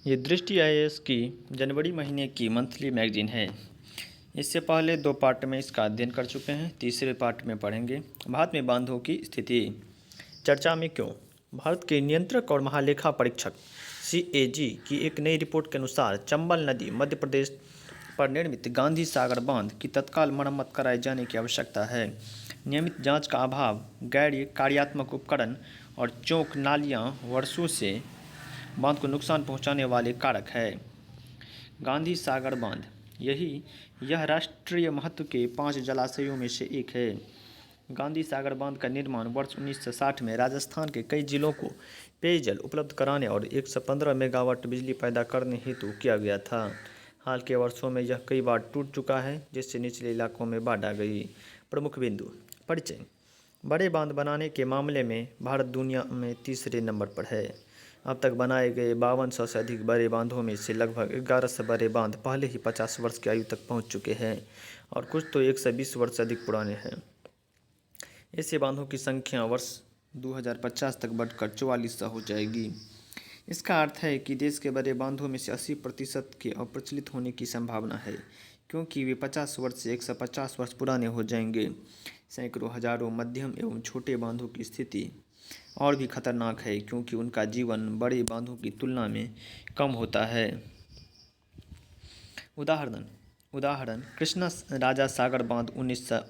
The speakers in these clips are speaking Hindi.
ये दृष्टि आईएएस की जनवरी महीने की मंथली मैगजीन है। इससे पहले 2 पार्ट में इसका अध्ययन कर चुके हैं, तीसरे पार्ट में पढ़ेंगे। भारत में बांधों की स्थिति चर्चा में क्यों। भारत के नियंत्रक और महालेखा परीक्षक सीएजी की एक नई रिपोर्ट के अनुसार चंबल नदी मध्य प्रदेश पर निर्मित गांधी सागर बांध की तत्काल मरम्मत कराए जाने की आवश्यकता है। नियमित जांच का अभाव, गैर कार्यात्मक उपकरण और चौक नालियां वर्षों से बांध को नुकसान पहुंचाने वाले कारक है। गांधी सागर बांध यह राष्ट्रीय महत्व के 5 जलाशयों में से एक है। गांधी सागर बांध का निर्माण वर्ष 1960 में राजस्थान के कई जिलों को पेयजल उपलब्ध कराने और 115 मेगावाट बिजली पैदा करने हेतु किया गया था। हाल के वर्षों में यह कई बार टूट चुका है, जिससे निचले इलाकों में बाढ़ आ गई। प्रमुख बिंदु। परिचय। बड़े बांध बनाने के मामले में भारत दुनिया में तीसरे नंबर पर है। अब तक बनाए गए 5200 से अधिक बड़े बांधों में से लगभग 1100 बड़े बांध पहले ही 50 वर्ष की आयु तक पहुंच चुके हैं और कुछ तो 120 वर्ष से अधिक पुराने हैं। ऐसे बांधों की संख्या वर्ष 2050 तक बढ़कर 4400 हो जाएगी। इसका अर्थ है कि देश के बड़े बांधों में से 80% के अप्रचलित होने की संभावना है, क्योंकि वे 50 वर्ष से 150 वर्ष पुराने हो जाएंगे। सैकड़ों हजारों मध्यम एवं छोटे बांधों की स्थिति और भी खतरनाक है, क्योंकि उनका जीवन बड़े बांधों की तुलना में कम होता है। उदाहरण कृष्णा राजा सागर बांध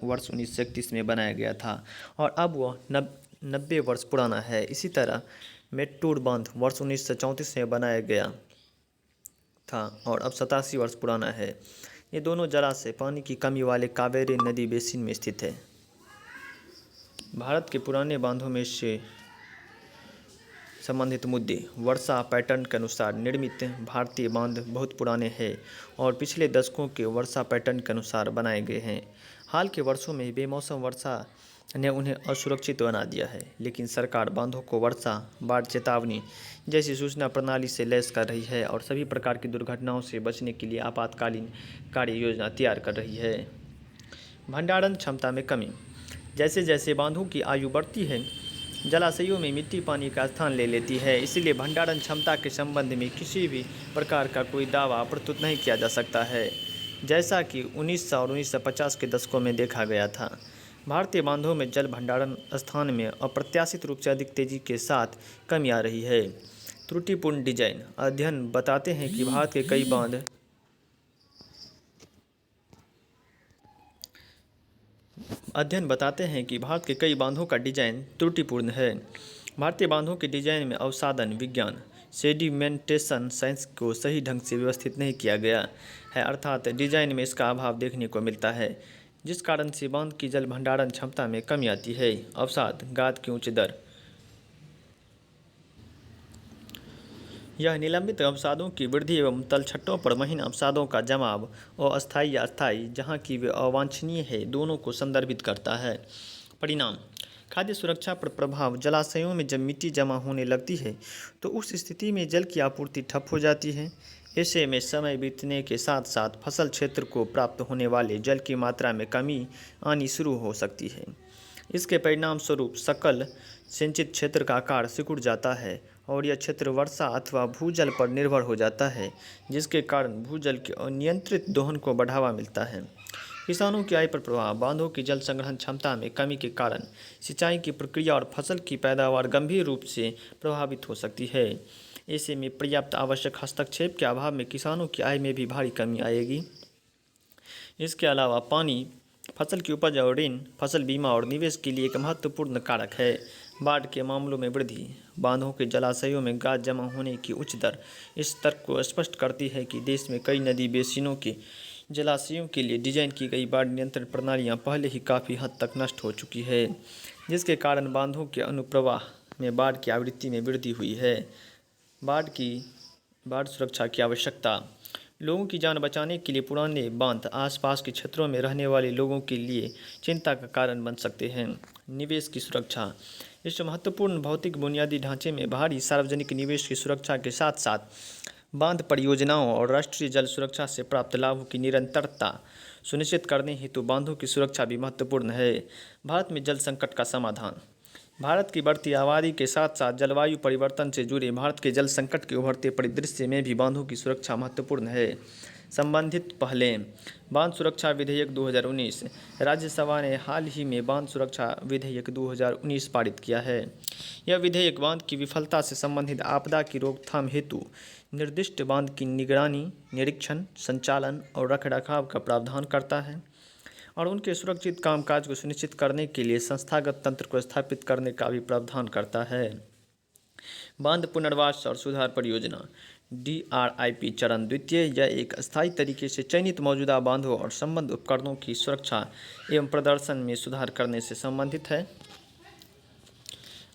वर्ष 1931 में बनाया गया था और अब वह 90 वर्ष पुराना है। इसी तरह मेट्टूर बांध वर्ष 1934 में बनाया गया था और अब 87 वर्ष पुराना है। ये दोनों जलाशय पानी की कमी वाले कावेरी नदी बेसिन में स्थित है। भारत के पुराने बांधों में से संबंधित मुद्दे। वर्षा पैटर्न के अनुसार निर्मित भारतीय बांध बहुत पुराने हैं और पिछले दशकों के वर्षा पैटर्न के अनुसार बनाए गए हैं। हाल के वर्षों में बेमौसम वर्षा ने उन्हें असुरक्षित बना दिया है, लेकिन सरकार बांधों को वर्षा, बाढ़ चेतावनी जैसी सूचना प्रणाली से लैस कर रही है और सभी प्रकार की दुर्घटनाओं से बचने के लिए आपातकालीन कार्य योजना तैयार कर रही है। भंडारण क्षमता में कमी। जैसे जैसे बांधों की आयु बढ़ती है, जलाशयों में मिट्टी पानी का स्थान ले लेती है, इसलिए भंडारण क्षमता के संबंध में किसी भी प्रकार का कोई दावा प्रस्तुत नहीं किया जा सकता है, जैसा कि 1900 और 1950 के दशकों में देखा गया था। भारतीय बांधों में जल भंडारण स्थान में अप्रत्याशित रूप से अधिक तेजी के साथ कमी आ रही है। त्रुटिपूर्ण डिजाइन। अध्ययन बताते हैं कि भारत के कई बांधों का डिजाइन त्रुटिपूर्ण है। भारतीय बांधों के डिजाइन में अवसादन विज्ञान, सेडिमेंटेशन साइंस को सही ढंग से व्यवस्थित नहीं किया गया है, अर्थात डिजाइन में इसका अभाव देखने को मिलता है, जिस कारण से बांध की जल भंडारण क्षमता में कमी आती है। अवसाद, गाद की उच्च दर। यह निलंबित अवसादों की वृद्धि एवं तलछटों पर महीन अवसादों का जमाव अस्थायी या अस्थायी, जहाँ की वे अवांछनीय है, दोनों को संदर्भित करता है। परिणाम। खाद्य सुरक्षा पर प्रभाव। जलाशयों में जब मिट्टी जमा होने लगती है तो उस स्थिति में जल की आपूर्ति ठप हो जाती है। ऐसे में समय बीतने के साथ साथ फसल क्षेत्र को प्राप्त होने वाले जल की मात्रा में कमी आनी शुरू हो सकती है। इसके परिणाम स्वरूप सकल सिंचित क्षेत्र का आकार सिकुड़ जाता है और यह क्षेत्र वर्षा अथवा भूजल पर निर्भर हो जाता है, जिसके कारण भूजल के अनियंत्रित दोहन को बढ़ावा मिलता है। किसानों की आय पर प्रभाव। बांधों की जल संग्रहण क्षमता में कमी के कारण सिंचाई की प्रक्रिया और फसल की पैदावार गंभीर रूप से प्रभावित हो सकती है। ऐसे में पर्याप्त आवश्यक हस्तक्षेप के अभाव में किसानों की आय में भी भारी कमी आएगी। इसके अलावा पानी फसल की उपज और ऋण, फसल बीमा और निवेश के लिए एक महत्वपूर्ण कारक है। बाढ़ के मामलों में वृद्धि। बांधों के जलाशयों में गाद जमा होने की उच्च दर इस तर्क को स्पष्ट करती है कि देश में कई नदी बेसिनों के जलाशयों के लिए डिजाइन की गई बाढ़ नियंत्रण प्रणालियां पहले ही काफ़ी हद तक नष्ट हो चुकी है, जिसके कारण बांधों के अनुप्रवाह में बाढ़ की आवृत्ति में वृद्धि हुई है। बाढ़ सुरक्षा की आवश्यकता। लोगों की जान बचाने के लिए पुराने बांध आसपास के क्षेत्रों में रहने वाले लोगों के लिए चिंता का कारण बन सकते हैं। निवेश की सुरक्षा। इस महत्वपूर्ण भौतिक बुनियादी ढांचे में भारी सार्वजनिक निवेश की सुरक्षा के साथ साथ बांध परियोजनाओं और राष्ट्रीय जल सुरक्षा से प्राप्त लाभों की निरंतरता सुनिश्चित करने हेतु बांधों की सुरक्षा भी महत्वपूर्ण है। भारत में जल संकट का समाधान। भारत की बढ़ती आबादी के साथ साथ जलवायु परिवर्तन से जुड़े भारत के जल संकट के उभरते परिदृश्य में भी बांधों की सुरक्षा महत्वपूर्ण है। संबंधित पहलें। बांध सुरक्षा विधेयक 2019। राज्यसभा ने हाल ही में बांध सुरक्षा विधेयक 2019 पारित किया है। यह विधेयक बांध की विफलता से संबंधित आपदा की रोकथाम हेतु निर्दिष्ट बांध की निगरानी, निरीक्षण, संचालन और रखरखाव का प्रावधान करता है और उनके सुरक्षित कामकाज को सुनिश्चित करने के लिए संस्थागत तंत्र को स्थापित करने का भी प्रावधान करता है। बांध पुनर्वास और सुधार परियोजना DRIP चरण द्वितीय। यह एक अस्थायी तरीके से चयनित मौजूदा बांधों और संबद्ध उपकरणों की सुरक्षा एवं प्रदर्शन में सुधार करने से संबंधित है।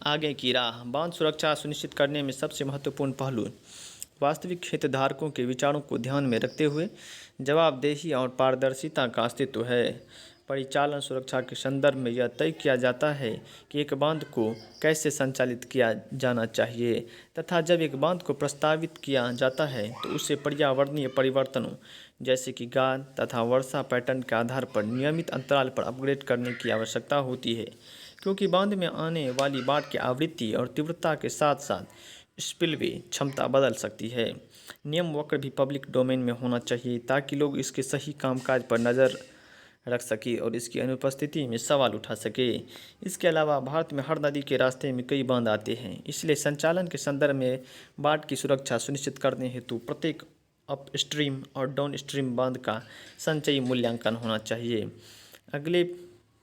आगे की राह। बांध सुरक्षा सुनिश्चित करने में सबसे महत्वपूर्ण पहलू वास्तविक हितधारकों के विचारों को ध्यान में रखते हुए जवाबदेही और पारदर्शिता का अस्तित्व है। परिचालन सुरक्षा के संदर्भ में यह तय किया जाता है कि एक बांध को कैसे संचालित किया जाना चाहिए तथा जब एक बांध को प्रस्तावित किया जाता है तो उसे पर्यावरणीय परिवर्तनों जैसे कि गाद तथा वर्षा पैटर्न के आधार पर नियमित अंतराल पर अपग्रेड करने की आवश्यकता होती है, क्योंकि बांध में आने वाली बाढ़ की आवृत्ति और तीव्रता के साथ साथ स्पिलवे क्षमता बदल सकती है। नियम वक्र भी पब्लिक डोमेन में होना चाहिए ताकि लोग इसके सही कामकाज पर नज़र रख सके और इसकी अनुपस्थिति में सवाल उठा सके। इसके अलावा भारत में हर नदी के रास्ते में कई बांध आते हैं, इसलिए संचालन के संदर्भ में बाढ़ की सुरक्षा सुनिश्चित करने हेतु प्रत्येक अपस्ट्रीम और डाउनस्ट्रीम बांध का संचयी मूल्यांकन होना चाहिए। अगले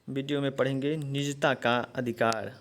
वीडियो में पढ़ेंगे निजता का अधिकार।